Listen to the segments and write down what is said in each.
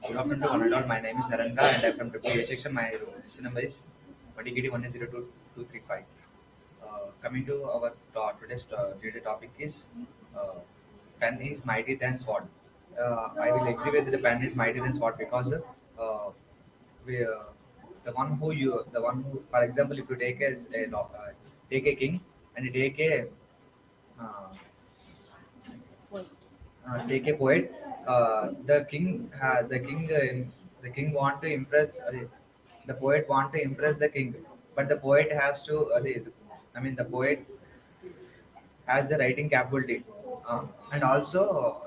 Good afternoon to one and all. My name is Narendra and I'm from POs section. My register number is GD 102235. Coming to our today's data topic is uh, pen is mighty than sword. I will agree with the pen is mighty than sword because we, the one who, for example, if you take take a king and you uh, take a poet. The king want to impress. The poet want to impress the king, but the poet has to. I mean, the poet has the writing capability, and also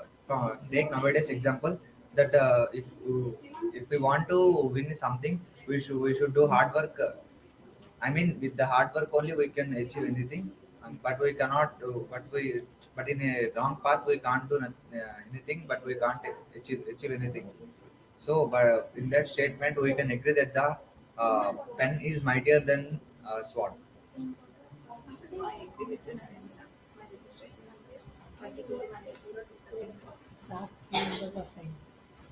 take nowadays example that if we want to win something, we should do hard work. I mean, with the hard work only we can achieve anything, but we cannot do. But in a wrong path we can't do anything, but we can't achieve anything. So, but in that statement, we can agree that the pen is mightier than sword. I agree with you, Narendra. My registration number is 2021 Last three numbers of time.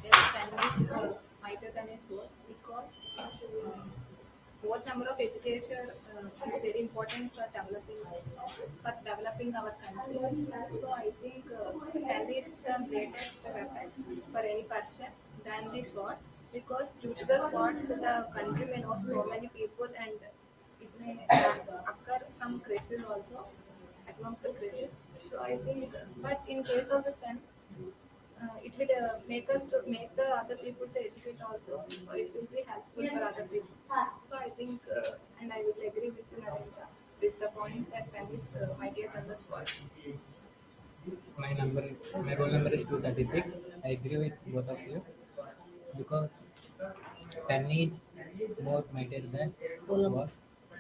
Yes, pen is mightier than a sword because both number of educator is very important for developing our country. So I think pen is the greatest weapon for any person than the sword because due to the swords the country may lose so many people and it may occur some crisis also economical crisis. So I think, but in case of the pen, it will make us to make the other people to educate also. So it will be helpful for other people. So I think, and I will agree with you, Narendra, with the point that pen is mightier than the sword. My roll number is 236. I agree with both of you because pen is more mightier than sword.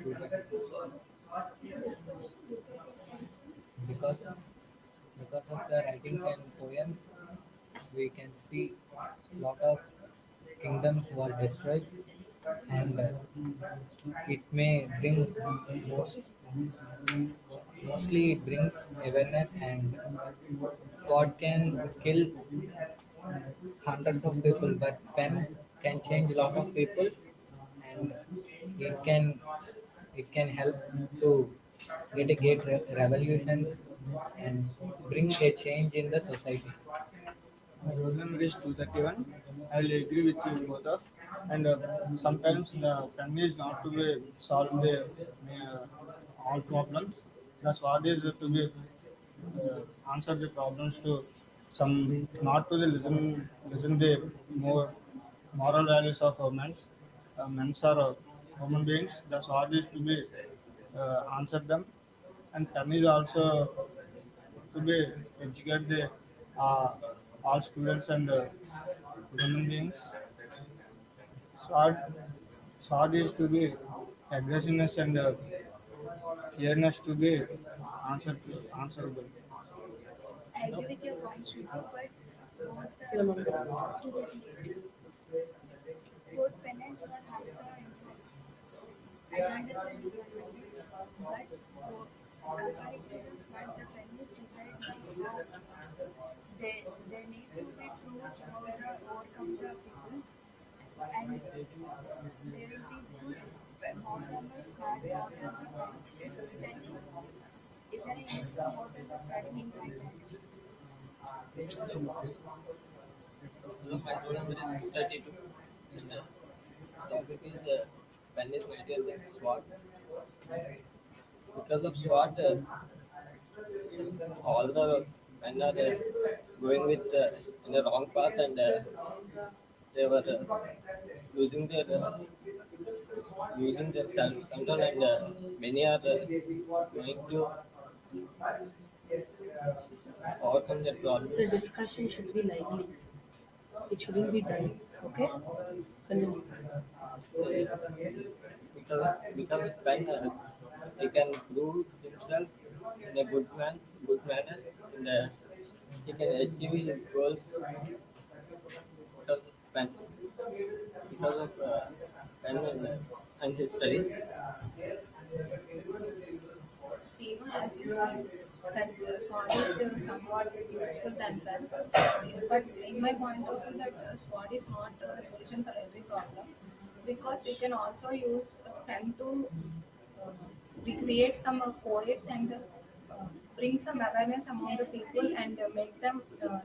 236. Because because of the writings and poems, we can see lot of kingdoms were destroyed, and it may bring most mostly it brings awareness, and sword can kill hundreds of people, but pen can change a lot of people, and it can it can help to get a great revolutions and bring a change in the society. My roll number is 231. I will agree with you both of. And sometimes the pen is not to be solve the all problems. The sword is to be answer the problems to some not to the listen the more moral values of men's men's are human beings. The sword is to be answer them, and pen is also to be educate the uh, all students and human beings. Sword, sword is to be aggressiveness and fairness to be answerable. I agree with your points, Ritu, but both Your number. both pen and sword have the advantages and disadvantages. But according to the sword, the pen is decided by how they need to be true how the overcome the peoples and there will be good more than the smart more than the pen. Pen is an useful more than the sword in my time. Hello, my roll number is 232, and topic is pen is mightier than sword. Because of sword, all the men are going with in the wrong path, and they were losing their self control, and many are going to overcome their The problems. discussion should be lively. It shouldn't be dull. Okay? Continue. Because of pen, he can prove himself in a good manner, and he can achieve his goals because of pen, because of pen and his studies. Stephen, as you said, that sword is somewhat useful than pen. But in my point of view, that sword is not a solution for every problem, because we can also use a pen to uh, recreate some poets and bring some awareness among the people and make them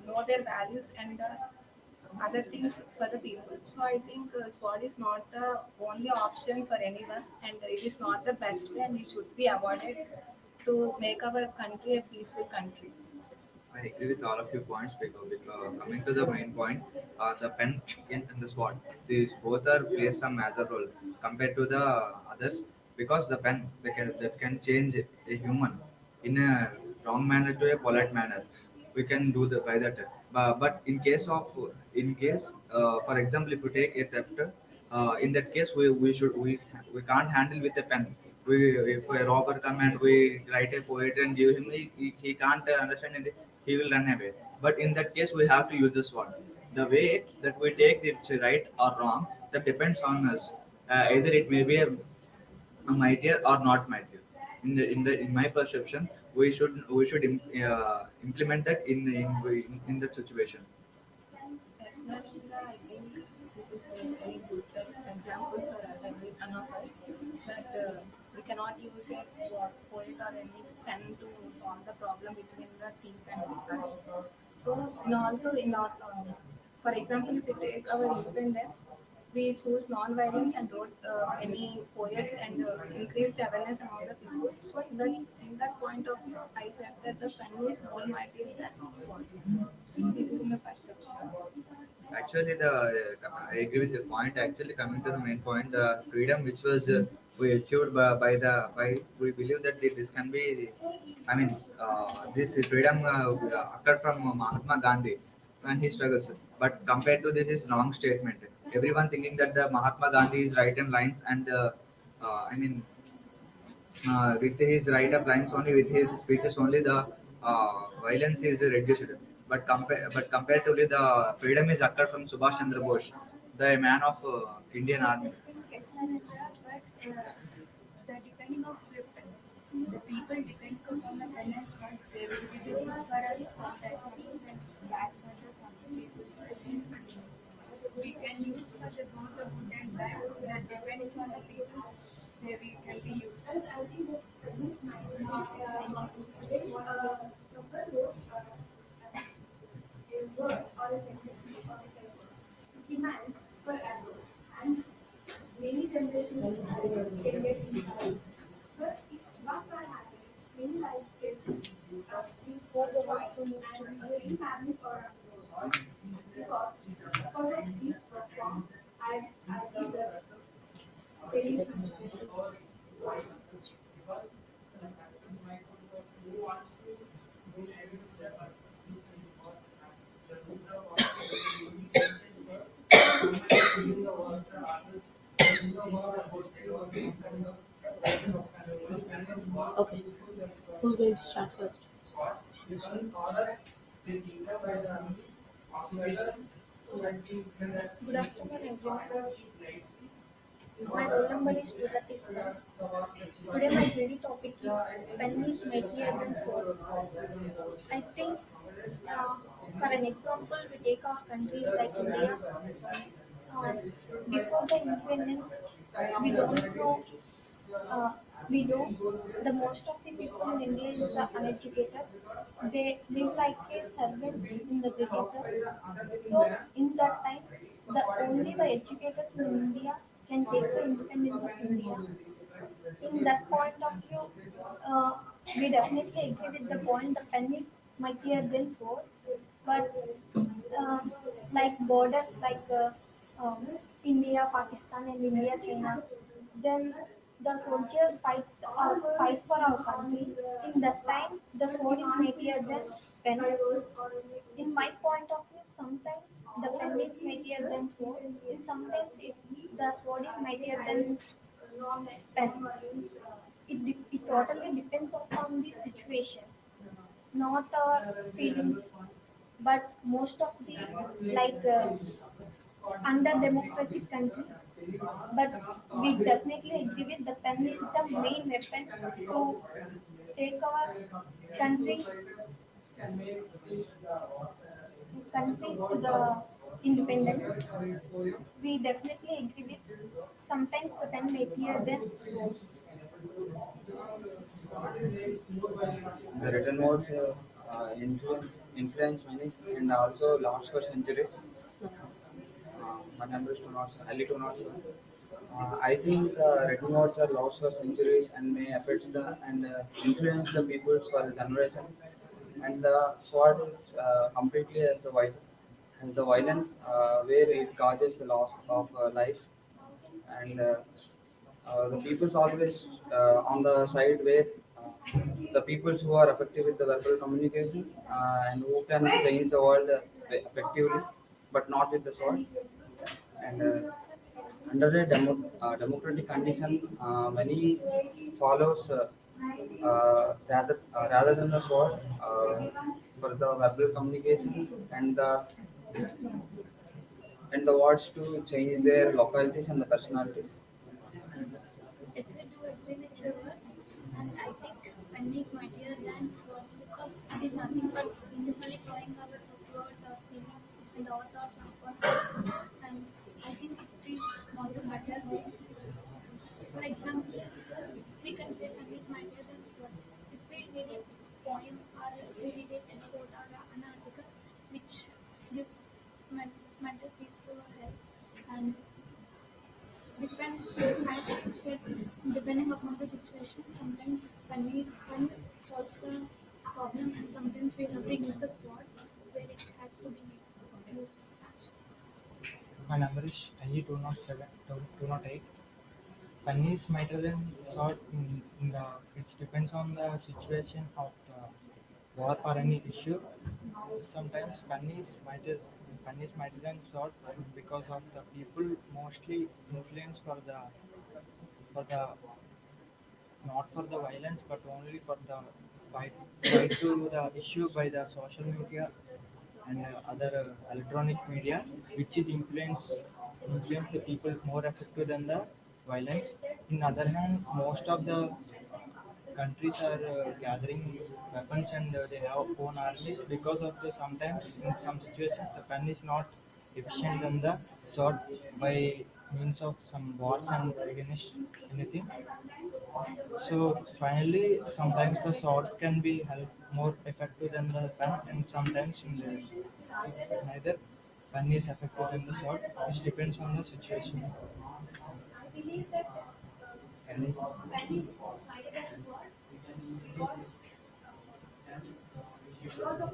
know their values and other things for the people. So I think sword is not the only option for anyone, and it is not the best way, and it should be avoided to make our country a peaceful country. I agree with all of your points because coming to the main point, the pen and the sword, these both are play some major role compared to the others because the pen that can change a human in a wrong manner to a polite manner. We can do the by that. But in case for example, if we take a theft, in that case we can't handle with a pen. We if a robber come and we write a poet and give him, he can't understand and he will run away. But in that case, we have to use the sword. The way that we take it right or wrong, that depends on us. Either it may be a mightier or not mightier. In my perception, we should implement that in that situation. Personally, I think this is a very good example for every one of us, that we cannot use a poet or any pen to solve the problem between the thief and us. So, and also in our, for example, if we take our independence, we choose non-violence and wrote any poets and increased awareness among the people. So in that point of view, I said that the pen is more mighty than sword. So this is my perception. Actually, I agree with your point. Actually, coming to the main point, the freedom which was we achieved by we believe that this can be. I mean, this freedom occurred from Mahatma Gandhi when he struggles. But compared to this is wrong statement. Everyone thinking that the Mahatma Gandhi is right in lines and I mean with his write-up lines only, with his speeches only, the violence is reduced. But comparatively, the freedom is occurred from Subhash Chandra Bose, the man of Indian Army. Yes, Narendra, but the depending of the people depend upon the finance what they will be doing for us some type of things and bad for the some people. We can use for the both the good and bad. That depending on the people's they we can be used. What the also needs to be okay. Who's going to start first? Good afternoon, everyone. My roll number is 237. Today, my GD topic is pen is mightier than sword. I think, uh, for an example, we take our country like India. Uh, Before the independence, we don't know. Uh, we don't. The most of the people in India is the uneducated. They live like a servant in the Britishers. So in that time, the only the educated in India can take the independence of India. In that point of view, uh, we definitely agree with the point the pen is mightier than sword. But like borders like um, India, Pakistan, and India, China, then the soldiers fight for our country. In that time, the sword is mightier than pen. In my point of view, sometimes the pen is mightier than sword. And sometimes the sword is mightier than pen. It totally depends upon the situation, not our feelings. But most of the like under democratic country, but we definitely agree with the pen is the main weapon to take our country country to the independence. We definitely agree with. Sometimes the pen may clear than sword. The written words influence many and also last for centuries. My number is 207, early 207. I think written words are lost for centuries and may affect the and influence the peoples for generation. And the sword is completely as the violence where it causes the loss of lives and the people's always on the side where the peoples who are effective with the verbal communication and who can change the world effectively, but not with the sword. And under a democratic condition, many follows rather than the sword for the verbal communication and the words to change their localities and the personalities. If we do agree with your words, and I think pen is mightier than sword because it is nothing but physically showing our words, our feelings, and our thoughts upon us. And I think it is not the better way. For example, we can say pen is mightier than sword. If we read a poem or we read a quote or an article which gives mental peace to our health, and depend as I said, depending upon the situation, sometimes when solves the problem and sometimes we have to use the sword where it has to be used. My number is LE207, 208. Pennies material sort in the it depends on the situation of the war or any issue. Sometimes pennies material sort because of the people mostly influence for the not for the violence but only for the fight to the issue by the social media and other electronic media, which is influence the people more effective than the violence. In other hand, most of the countries are gathering weapons and they have own armies because of the sometimes in some situations the pen is not efficient than the sword by means of some wars and against anything. So finally, sometimes the sword can be help more effective than the pen, and sometimes in the neither pen is effective than the sword. It depends on the situation. I believe that And pen is mightier than sword because because the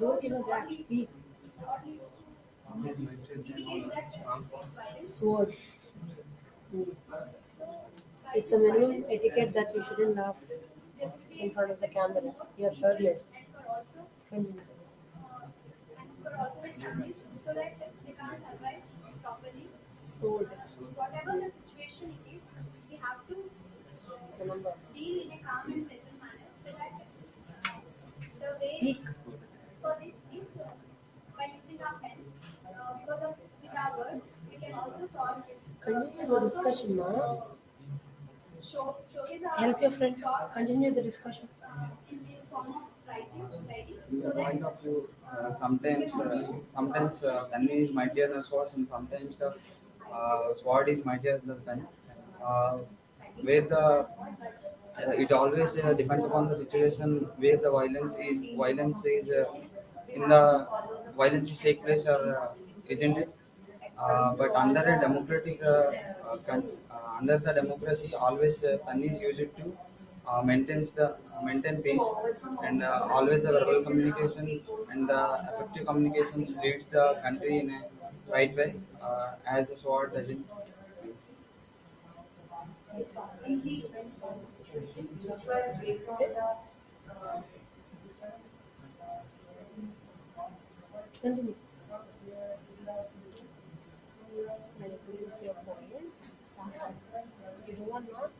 Don't you know that? Speak. we believe that it's violence. Sword. Hmm. So It's pen a is minimum violence. etiquette that you shouldn't laugh There will be in a front of the camera. consequence. You're thirdless. And for also Continue. uh, and for also the families so that they can't survive properly. Sword. Whatever the situation it is, we have to Remember. deal in a calm and pleasant manner so that the way Speak. for this is by using our pen because of with our words we can also solve it. Continue And the also discussion, ma. showcase our Help your friend. thoughts Continue the discussion. in the form of writing in the so that point of view, we can also sometimes pen is mightier than sword, and sometimes the sword is mightier than the pen. Uh, where the it always depends upon the situation where the violence is in the violence is take place or isn't it? But under a under the democracy, always pen is used to maintain peace and always the verbal communication and the effective communications leads the country in a right way as the sword doesn't. Continue. I agree with your point. Start. You don't want not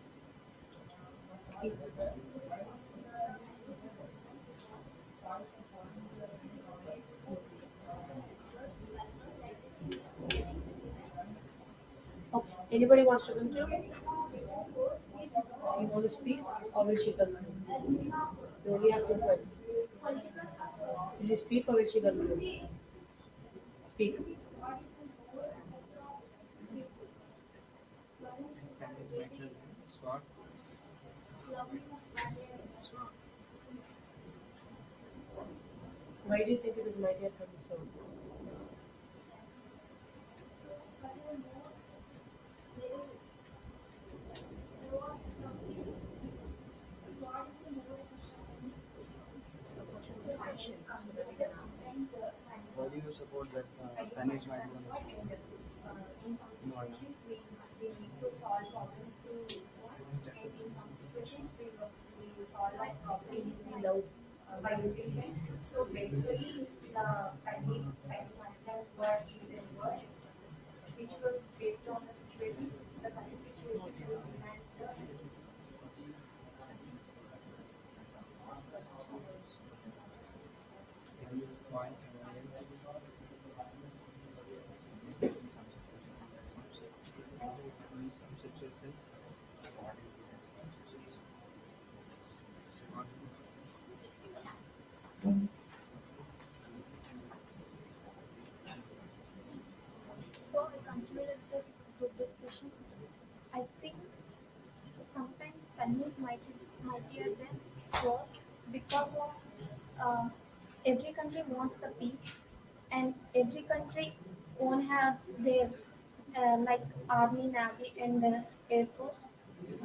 speak. Okay. Anybody wants to continue? You want to speak or will she continue? You only have two points. Will you speak or will she continue? Speak. Pen is mightier than sword. Sword. Why do you think it is mightier than the sword? Support your question so that we can answer. Why do you support that pen is mightier than the sword? No, I know. Be loud. Point avoidance. In some situations, sword is the best option. Sword. So I continue with the group discussion. I think sometimes pen is mightier than sword because of every country wants the peace, and every country won't have their like army, navy, and air force.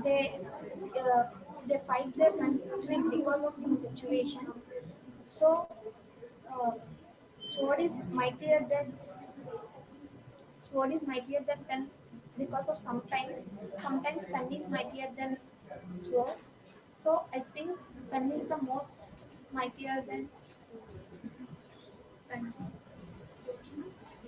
They uh, they fight their country because of some situations. So uh, sword is mightier than sword is mightier than pen because of sometimes pen is mightier than sword. So I think pen is the most mightier than